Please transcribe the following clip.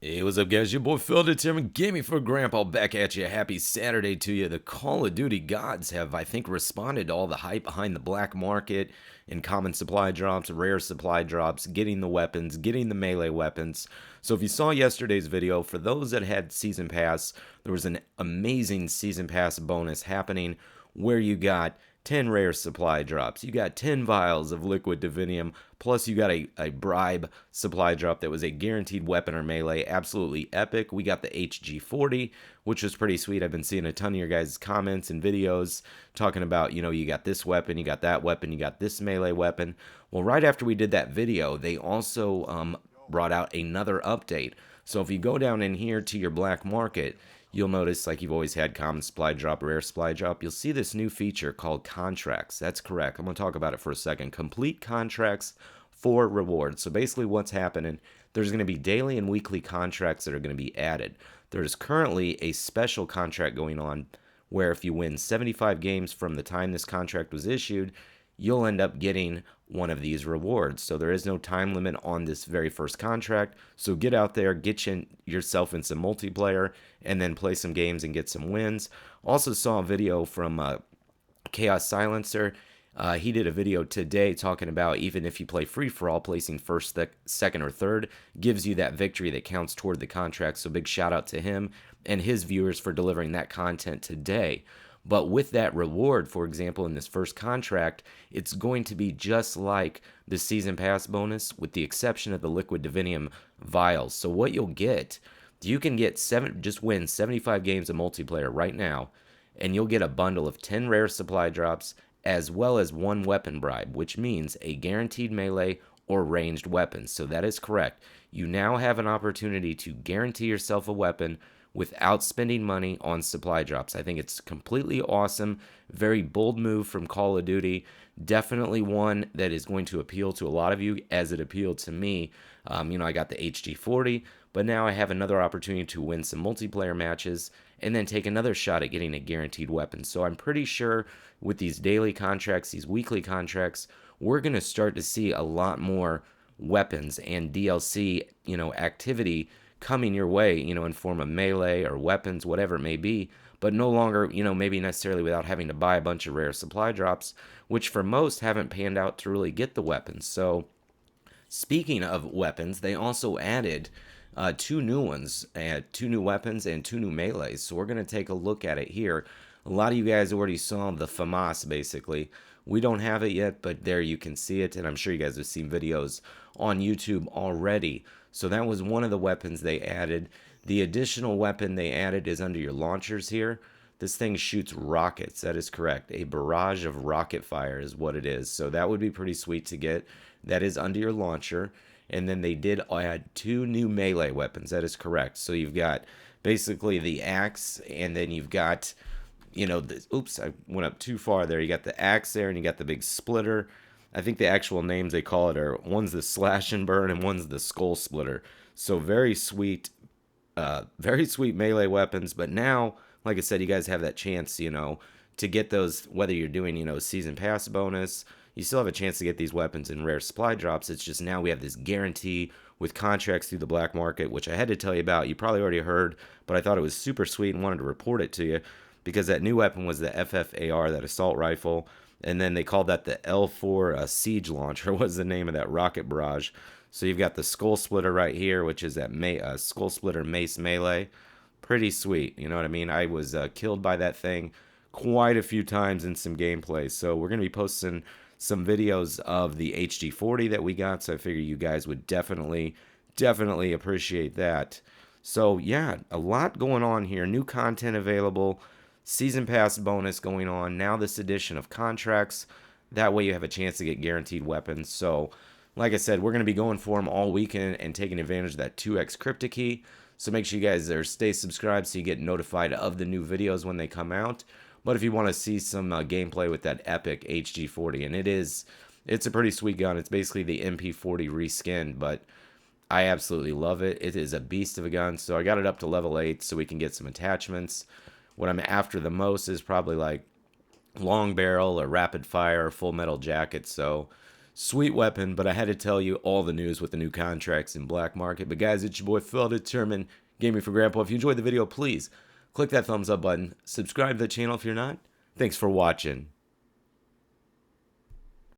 Hey, what's up, guys? Your boy Phil Determined Gaming for Grandpa back at you. Happy Saturday to you. The Call of Duty gods have, I think, responded to all the hype behind the black market and common supply drops, rare supply drops, getting the weapons, getting the melee weapons. So if you saw yesterday's video, for those that had Season Pass, there was an amazing Season Pass bonus happening where you got 10 rare supply drops. You got 10 vials of liquid divinium, plus you got a bribe supply drop that was a guaranteed weapon or melee. Absolutely epic. We got the HG40, which was pretty sweet. I've been seeing a ton of your guys' comments and videos talking about, you got this weapon, you got that weapon, you got this melee weapon. Well, right after we did that video, they also brought out another update. So if you go down in here to your black market, you'll notice, like you've always had common supply drop, rare supply drop, you'll see this new feature called contracts. That's correct. I'm going to talk about it for a second. Complete contracts for rewards. So basically what's happening, there's going to be daily and weekly contracts that are going to be added. There's currently a special contract going on where if you win 75 games from the time this contract was issued, you'll end up getting one of these rewards. So there is no time limit on this very first contract. So get out there, get yourself in some multiplayer, and then play some games and get some wins. Also saw a video from Chaos Silencer. He did a video today talking about even if you play free-for-all, placing first, second, or third gives you that victory that counts toward the contract. So big shout out to him and his viewers for delivering that content today. But with that reward, for example, in this first contract, it's going to be just like the Season Pass bonus with the exception of the Liquid Divinium vials. So what you'll get, you can get just win 75 games of multiplayer right now, and you'll get a bundle of 10 rare supply drops as well as one weapon bribe, which means a guaranteed melee or ranged weapon. So that is correct. You now have an opportunity to guarantee yourself a weapon without spending money on supply drops. I think it's completely awesome. Very bold move from Call of Duty. Definitely one that is going to appeal to a lot of you as it appealed to me. I got the HG40, but now I have another opportunity to win some multiplayer matches and then take another shot at getting a guaranteed weapon. So I'm pretty sure with these daily contracts, these weekly contracts, we're going to start to see a lot more weapons and DLC, activity coming your way, in form of melee or weapons, whatever it may be, but no longer, maybe necessarily without having to buy a bunch of rare supply drops, which for most haven't panned out to really get the weapons. So speaking of weapons, they also added two new ones, two new weapons and two new melees. So we're going to take a look at it here. A lot of you guys already saw the FAMAS, basically. We don't have it yet, but there you can see it, and I'm sure you guys have seen videos on YouTube already. So that was one of the weapons they added. The additional weapon they added is under your launchers here. This thing shoots rockets. That is correct. A barrage of rocket fire is what it is. So that would be pretty sweet to get. That is under your launcher. And then they did add two new melee weapons. That is correct. So you've got basically the axe, and then you've got, oops, I went up too far there. You got the axe there, and you got the big splitter. I think the actual names they call it are, one's the slash and burn and one's the skull splitter. So very sweet melee weapons. But now, like I said, you guys have that chance, to get those, whether you're doing, season pass bonus, you still have a chance to get these weapons in rare supply drops. It's just now we have this guarantee with contracts through the black market, which I had to tell you about. You probably already heard, but I thought it was super sweet and wanted to report it to you because that new weapon was the FFAR, that assault rifle. And then they called that the L4 Seige launcher was the name of that rocket barrage. So you've got the skull splitter right here, which is that skull splitter mace melee. Pretty sweet, you know what I mean? I was killed by that thing quite a few times in some gameplay. So we're going to be posting some videos of the HG40 that we got. So I figure you guys would definitely appreciate that. So yeah, a lot going on here. New content available. Season Pass bonus going on. Now this edition of contracts. That way you have a chance to get guaranteed weapons. So, like I said, we're going to be going for them all weekend and taking advantage of that 2x cryptic key. So make sure you guys stay subscribed so you get notified of the new videos when they come out. But if you want to see some gameplay with that epic HG40, and it's a pretty sweet gun. It's basically the MP40 reskinned, but I absolutely love it. It is a beast of a gun. So I got it up to level 8 so we can get some attachments. What I'm after the most is probably like long barrel or rapid fire or full metal jacket. So Sweet weapon, but I had to tell you all the news with the new contracts in black market. But guys, it's your boy Phil Determined Gaming for Grandpa. If you enjoyed the video, please click that thumbs up button. Subscribe to the channel if you're not. Thanks for watching.